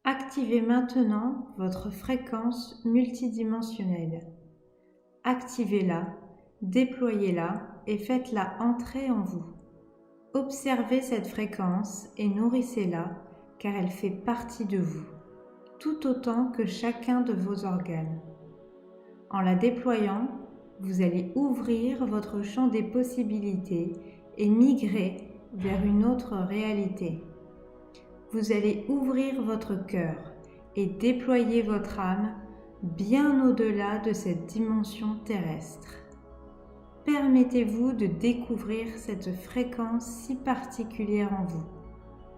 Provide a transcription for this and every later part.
Activez maintenant votre fréquence multidimensionnelle. Activez-la, déployez-la et faites-la entrer en vous. Observez cette fréquence et nourrissez-la car elle fait partie de vous, tout autant que chacun de vos organes. En la déployant, vous allez ouvrir votre champ des possibilités et migrer vers une autre réalité. Vous allez ouvrir votre cœur et déployer votre âme bien au-delà de cette dimension terrestre. Permettez-vous de découvrir cette fréquence si particulière en vous,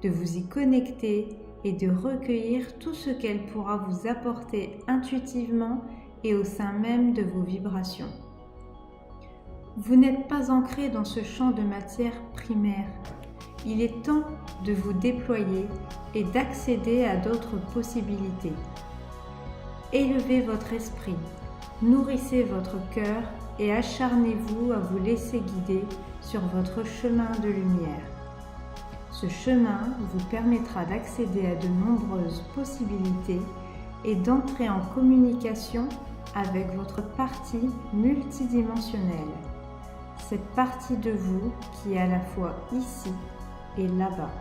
de vous y connecter et de recueillir tout ce qu'elle pourra vous apporter intuitivement et au sein même de vos vibrations. Vous n'êtes pas ancré dans ce champ de matière primaire. Il est temps de vous déployer et d'accéder à d'autres possibilités. Élevez votre esprit, nourrissez votre cœur et acharnez-vous à vous laisser guider sur votre chemin de lumière. Ce chemin vous permettra d'accéder à de nombreuses possibilités et d'entrer en communication avec votre partie multidimensionnelle, cette partie de vous qui est à la fois ici et là-bas,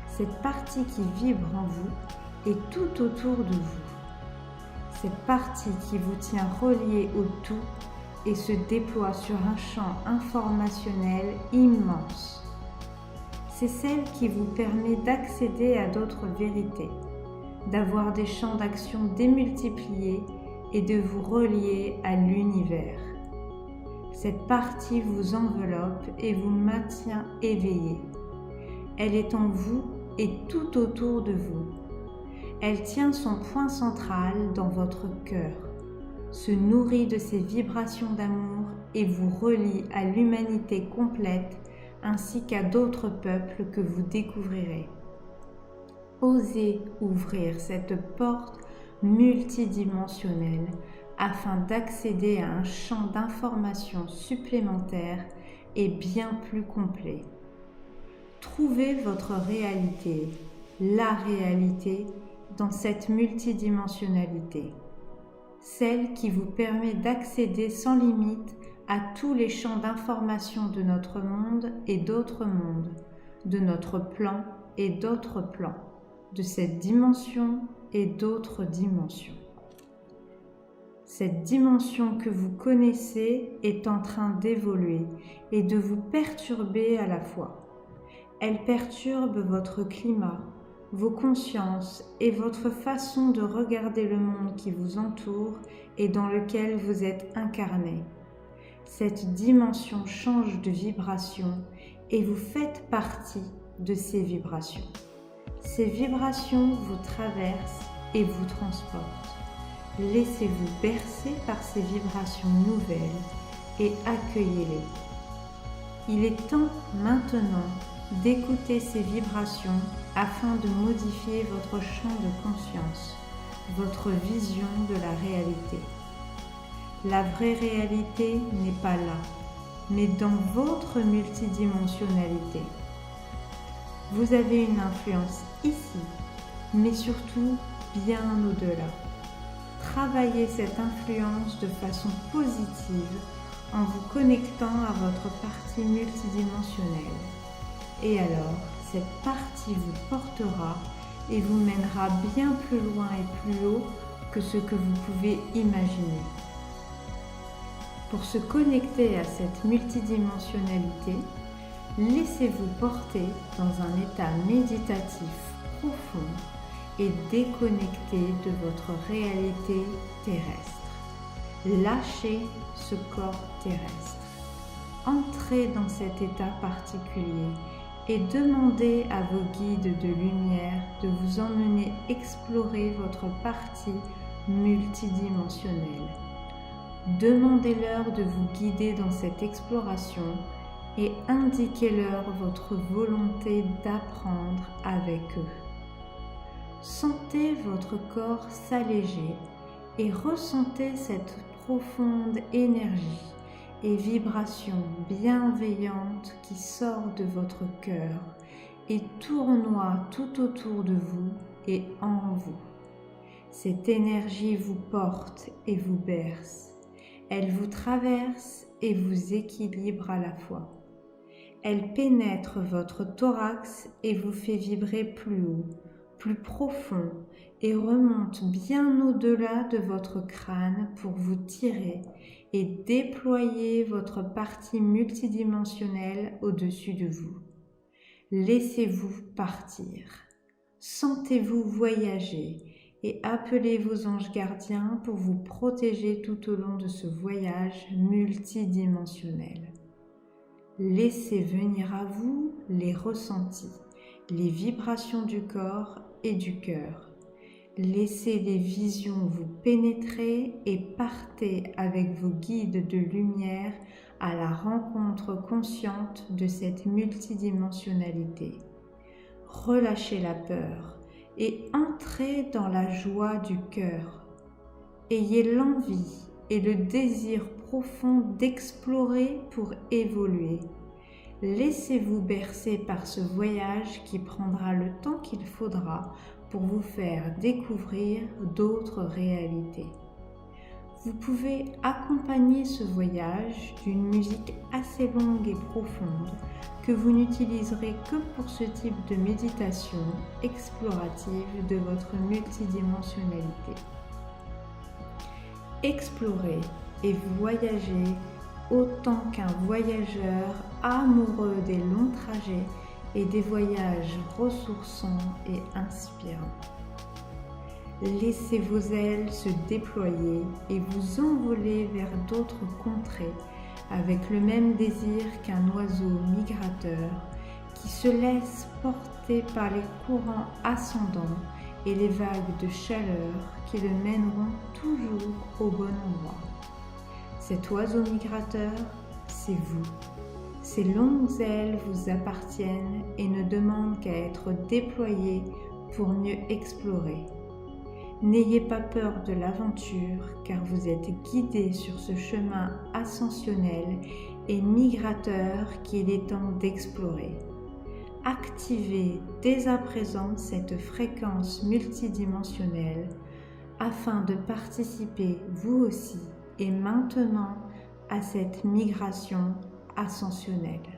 cette partie qui vibre en vous et tout autour de vous, cette partie qui vous tient relié au tout et se déploie sur un champ informationnel immense. C'est celle qui vous permet d'accéder à d'autres vérités, d'avoir des champs d'action démultipliés et de vous relier à l'univers. Cette partie vous enveloppe et vous maintient éveillé. Elle est en vous et tout autour de vous. Elle tient son point central dans votre cœur, se nourrit de ses vibrations d'amour et vous relie à l'humanité complète ainsi qu'à d'autres peuples que vous découvrirez. Osez ouvrir cette porte multidimensionnelle afin d'accéder à un champ d'information supplémentaire et bien plus complet. Trouvez votre réalité, la réalité, dans cette multidimensionnalité, celle qui vous permet d'accéder sans limite à tous les champs d'information de notre monde et d'autres mondes, de notre plan et d'autres plans, de cette dimension et d'autres dimensions. Cette dimension que vous connaissez est en train d'évoluer et de vous perturber à la fois. Elle perturbe votre climat, vos consciences et votre façon de regarder le monde qui vous entoure et dans lequel vous êtes incarné. Cette dimension change de vibration et vous faites partie de ces vibrations. Ces vibrations vous traversent et vous transportent. Laissez-vous bercer par ces vibrations nouvelles et accueillez-les. Il est temps maintenant d'écouter ces vibrations afin de modifier votre champ de conscience, votre vision de la réalité. La vraie réalité n'est pas là, mais dans votre multidimensionnalité. Vous avez une influence ici, mais surtout bien au-delà. Travaillez cette influence de façon positive en vous connectant à votre partie multidimensionnelle. Et alors, cette partie vous portera et vous mènera bien plus loin et plus haut que ce que vous pouvez imaginer. Pour se connecter à cette multidimensionnalité, laissez-vous porter dans un état méditatif profond et déconnecté de votre réalité terrestre. Lâchez ce corps terrestre. Entrez dans cet état particulier et demandez à vos guides de lumière de vous emmener explorer votre partie multidimensionnelle. Demandez-leur de vous guider dans cette exploration et indiquez-leur votre volonté d'apprendre avec eux. Sentez votre corps s'alléger et ressentez cette profonde énergie et vibration bienveillante qui sort de votre cœur et tournoie tout autour de vous et en vous. Cette énergie vous porte et vous berce. Elle vous traverse et vous équilibre à la fois. Elle pénètre votre thorax et vous fait vibrer plus haut, plus profond et remonte bien au-delà de votre crâne pour vous tirer et déployer votre partie multidimensionnelle au-dessus de vous. Laissez-vous partir. Sentez-vous voyager et appelez vos anges gardiens pour vous protéger tout au long de ce voyage multidimensionnel. Laissez venir à vous les ressentis, les vibrations du corps et du cœur. Laissez les visions vous pénétrer et partez avec vos guides de lumière à la rencontre consciente de cette multidimensionnalité. Relâchez la peur et entrez dans la joie du cœur. Ayez l'envie et le désir profond d'explorer pour évoluer. Laissez-vous bercer par ce voyage qui prendra le temps qu'il faudra pour vous faire découvrir d'autres réalités. Vous pouvez accompagner ce voyage d'une musique assez longue et profonde que vous n'utiliserez que pour ce type de méditation explorative de votre multidimensionnalité. Explorez et voyagez autant qu'un voyageur amoureux des longs trajets et des voyages ressourçants et inspirants. Laissez vos ailes se déployer et vous envoler vers d'autres contrées avec le même désir qu'un oiseau migrateur qui se laisse porter par les courants ascendants et les vagues de chaleur qui le mèneront toujours au bon endroit. Cet oiseau migrateur, c'est vous. Ces longues ailes vous appartiennent et ne demandent qu'à être déployées pour mieux explorer. N'ayez pas peur de l'aventure car vous êtes guidé sur ce chemin ascensionnel et migrateur qu'il est temps d'explorer. Activez dès à présent cette fréquence multidimensionnelle afin de participer vous aussi et maintenant à cette migration ascensionnelle.